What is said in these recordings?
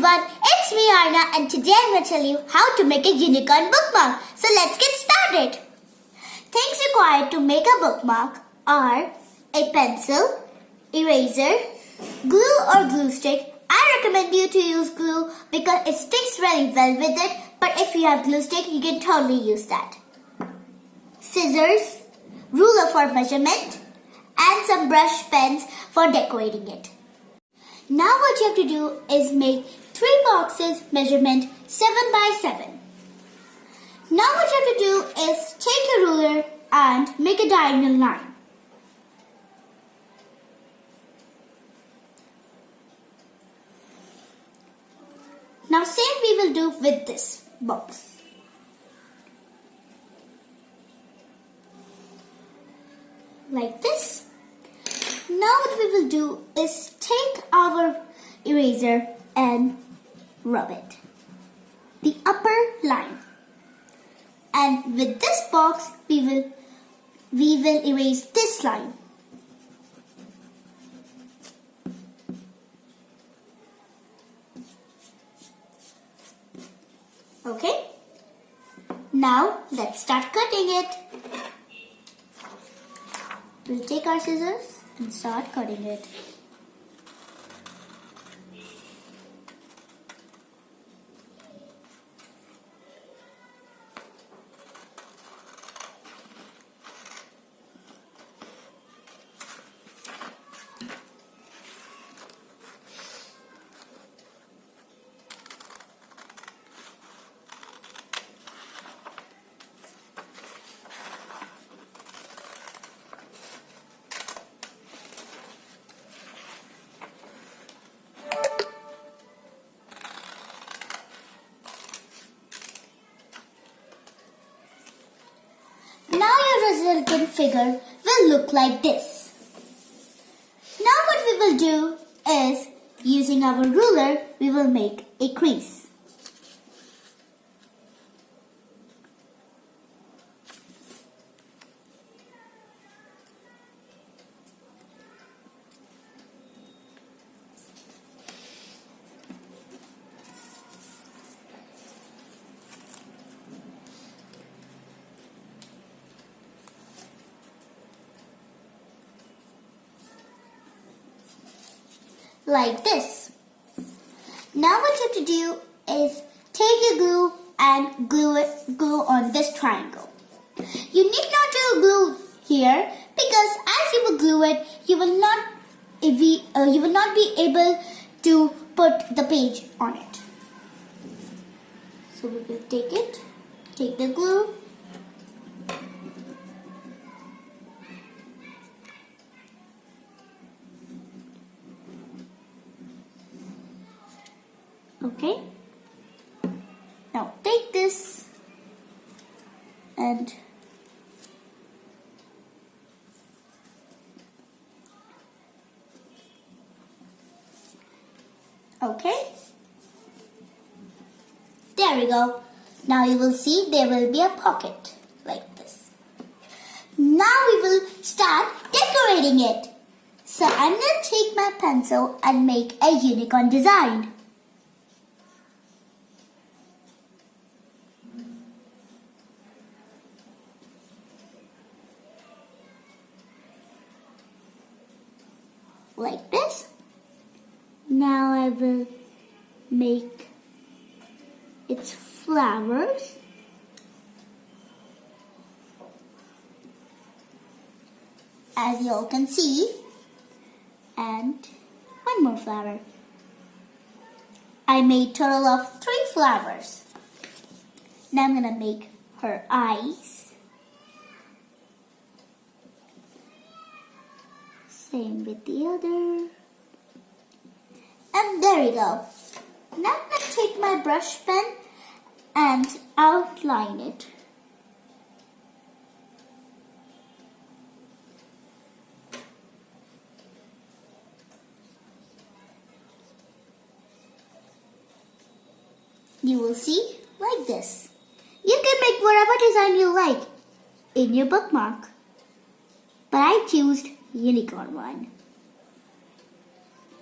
everyone, it's me Arna and today I'm going to tell you how to make a unicorn bookmark. So let's get started. Things required to make a bookmark are a pencil, eraser, glue or glue stick. I recommend you to use glue because it sticks really well with it, but if you have glue stick you can totally use that. Scissors, ruler for measurement and some brush pens for decorating it. Now what you have to do is make 3 boxes measurement 7 by 7. Now what you have to do is take a ruler and make a diagonal line. Now same we will do with this box. Like this. Now what we will do is take our eraser and rub it, the upper line, and with this box we will erase this line. Okay, now let's start cutting it. We'll take our scissors and start cutting it. Now your resultant figure will look like this. Now what we will do is, using our ruler, we will make a crease. Like this. Now what you have to do is take your glue and glue on this triangle. You need not to glue here because as you will glue it, you will not be able to put the page on it. So we will take the glue. Okay, now take this and okay, there we go. Now you will see there will be a pocket like this. Now we will start decorating it. So I'm going to take my pencil and make a unicorn design. Like this. Now I will make its flowers. As you all can see. And one more flower. I made total of 3 flowers. Now I'm going to make her eyes. Same with the other. And there we go. Now I'm going to take my brush pen and outline it. You will see like this. You can make whatever design you like in your bookmark. But I choose unicorn one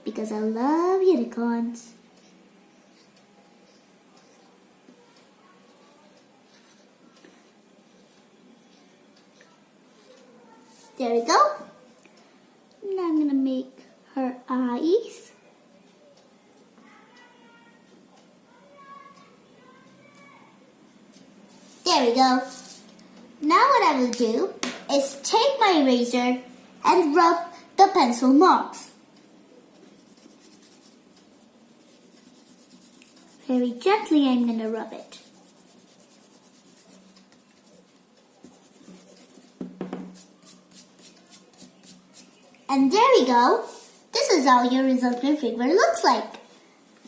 because I love unicorns. There we go. Now I'm going to make her eyes. There we go. Now what I will do is take my eraser and rub the pencil marks. Very gently I'm going to rub it. And there we go. This is how your resultant figure looks like.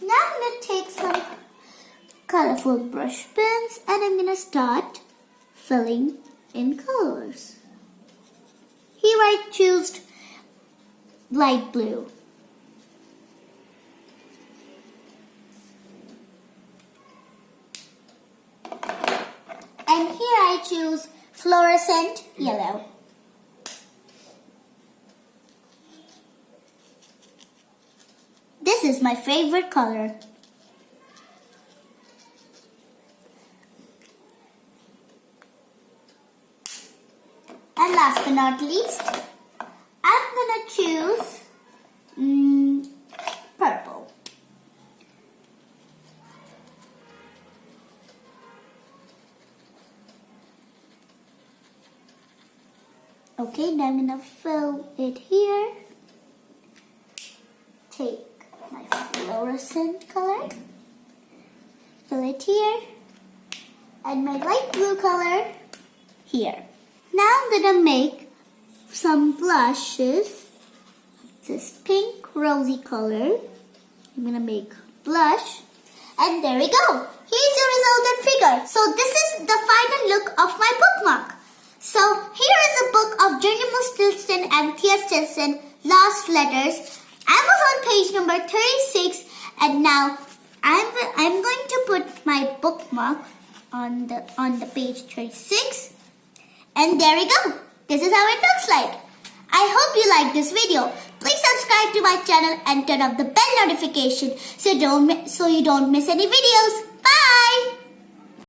Now I'm going to take some colorful brush pens and I'm going to start filling in colors. Here I choose light blue. And here I choose fluorescent yellow. This is my favorite color. And last but not least, I'm gonna choose purple. Okay, now I'm gonna fill it here. Take my fluorescent color, fill it here, and my light blue color here. Now I'm gonna make some blushes. This pink rosy color. I'm gonna make blush, and there we go. Here's your resultant figure. So this is the final look of my bookmark. So here is a book of Jeremy Stilson and Thea Stilson, Lost Letters. I was on page number 36, and now I'm going to put my bookmark on the page 36. And there we go. This is how it looks like. I hope you like this video. Please subscribe to my channel and turn on the bell notification so you don't miss any videos.